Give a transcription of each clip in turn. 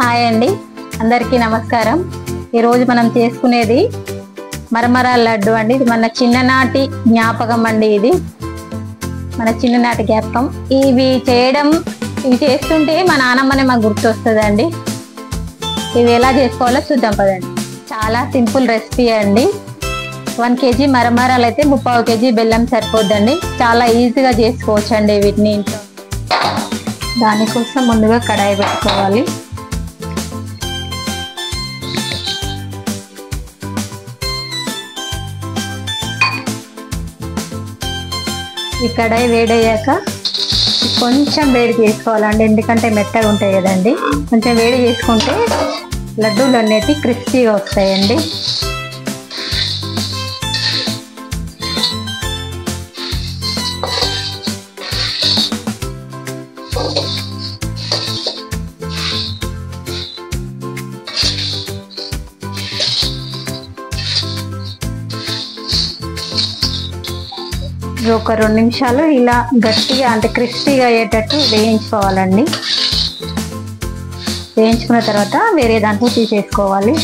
Hi అండి, అందరికీ నమస్కారం. ఈరోజు మనం చేసుకునేది మరమరాల లడ్డు అండి. ఇది మన చిన్ననాటి జ్ఞాపకం అండి. ఇది మన చిన్ననాటి జ్ఞాపకం. ఇవి చేస్తుంటే మా నాన్నమ్మనే మాకు గుర్తొస్తుందండి. ఇవి ఎలా చేసుకోవాలో చూద్దాం పదండి. చాలా సింపుల్ రెసిపీ అండి. 1 kg మరమరాలు అయితే 3/4 kg బెల్లం సరిపోద్దండి. చాలా ఈజీగా చేసుకోవచ్చు అండి వీటిని ఇంట్లో. దానికోసం ముందుగా కడాయి పెట్టుకోవాలి. ఈ కడాయి వేడయ్యాక కొంచెం వేడి చేసుకోవాలండి, ఎందుకంటే మెత్తగా ఉంటాయి కదండి. కొంచెం వేడి చేసుకుంటే లడ్డూలు అనేవి క్రిస్పీగా వస్తాయండి. ఒక 2 నిమిషాలు ఇలా గట్టిగా అంటే క్రిస్పీగా అయ్యేటట్టు వేయించుకోవాలండి. వేయించుకున్న తర్వాత వేరే దాంట్లో తీసేసుకోవాలి.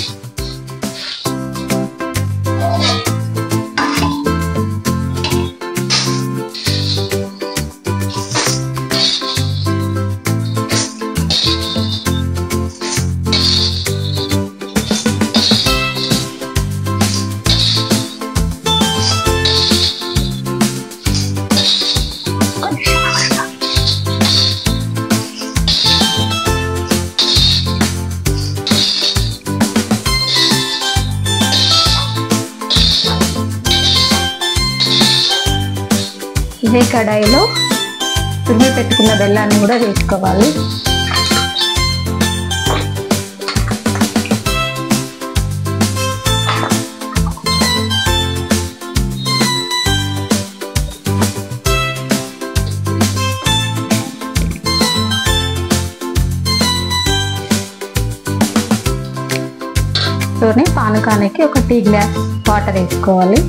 ఇదే కడాయిలో తురిమి పెట్టుకున్న బెల్లాన్ని కూడా వేసుకోవాలి. పానకానికి ఒక టీ గ్లాస్ వాటర్ వేసుకోవాలి.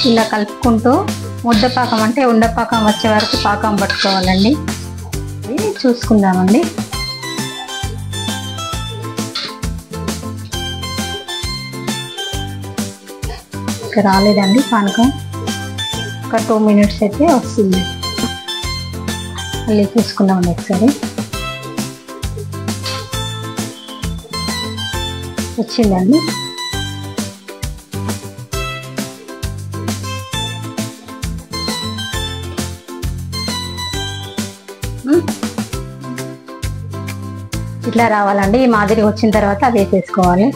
ఇలా కలుపుకుంటూ ముద్దపాకం అంటే ఉండపాకం వచ్చే వరకు పాకం పట్టుకోవాలండి. ఇది చూసుకుందామండి. ఇక్కడ రాలేదండి పానకం. ఒక 2 minutes అయితే వస్తుంది. మళ్ళీ చూసుకుందామండి ఒకసారి. వచ్చిందండి. ఇట్లా రావాలండి. ఈ మాదిరి వచ్చిన తర్వాత అది వేసేసుకోవాలి.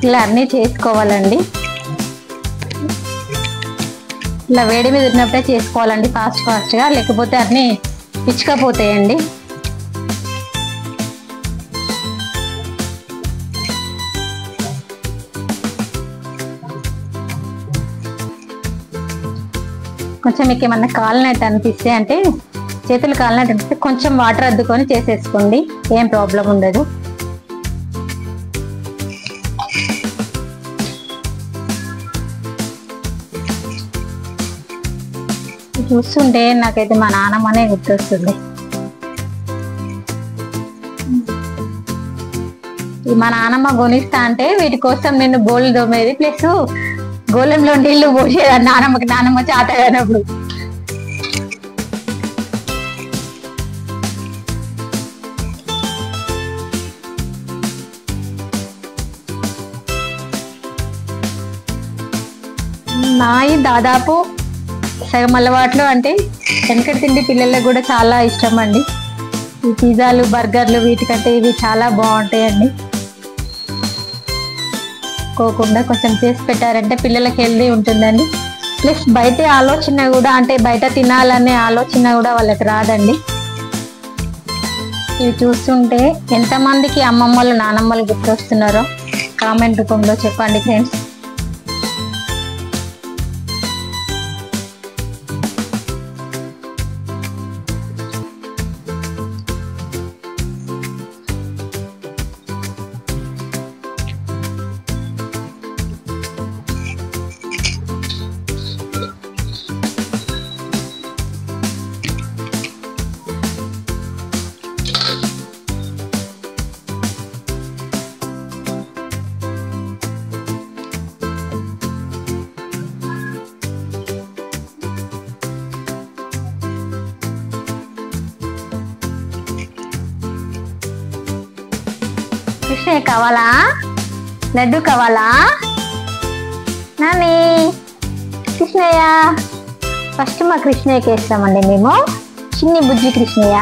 ఇలా అన్నీ చేసుకోవాలండి. ఇలా వేడి మీద ఉన్నప్పుడే చేసుకోవాలండి, ఫాస్ట్గా, లేకపోతే అన్నీ పిచ్చుకపోతాయండి. కొంచెం మీకు ఏమన్నా కాలినట్టు అనిపిస్తే, అంటే చేతులు కాలినట్టు అనిపిస్తే కొంచెం వాటర్ అద్దుకొని చేసేసుకోండి, ఏం ప్రాబ్లం ఉండదు. చూస్తుంటే నాకైతే మా నాన్నమ్మనే గుర్తొస్తుంది. మా నాన్నమ్మ కొనిస్తా అంటే వీటి కోసం నేను బోళ్ళు తోమేది, ప్లస్ గోళంలో నీళ్లు పోసేది నాన్నమ్మ చేత కానప్పుడు. నాయి దాదాపు సగం అలవాట్లు, అంటే వెనకటి తిండి పిల్లలకు కూడా చాలా ఇష్టం అండి. ఈ పిజ్జాలు బర్గర్లు వీటికంటే ఇవి చాలా బాగుంటాయండి. కోకుండా కొంచెం చేసి పెట్టారంటే పిల్లలకి హెల్దీ ఉంటుందండి. ప్లస్ బయట ఆలోచన కూడా, అంటే బయట తినాలనే ఆలోచన కూడా వాళ్ళకి రాదండి. ఇవి చూస్తుంటే ఎంతమందికి అమ్మమ్మలు నానమ్మలు గుర్తొస్తున్నారో కామెంట్ రూపంలో చెప్పండి ఫ్రెండ్స్. కృష్ణయ్య కావాలా? లడ్డు కావాలా? నాని కృష్ణయ్య ఫస్ట్ మా కృష్ణయ్యకి వేస్తామండి మేము, చిన్ని బుజ్జి కృష్ణయ్య.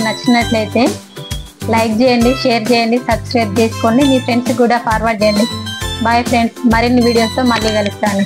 నచ్చినట్లయితే లైక్ చేయండి, షేర్ చేయండి, సబ్స్క్రైబ్ చేసుకోండి, మీ ఫ్రెండ్స్ కూడా ఫార్వర్డ్ చేయండి. బాయ్ ఫ్రెండ్స్, మరిన్ని వీడియోస్తో మళ్ళీ కలుస్తాను.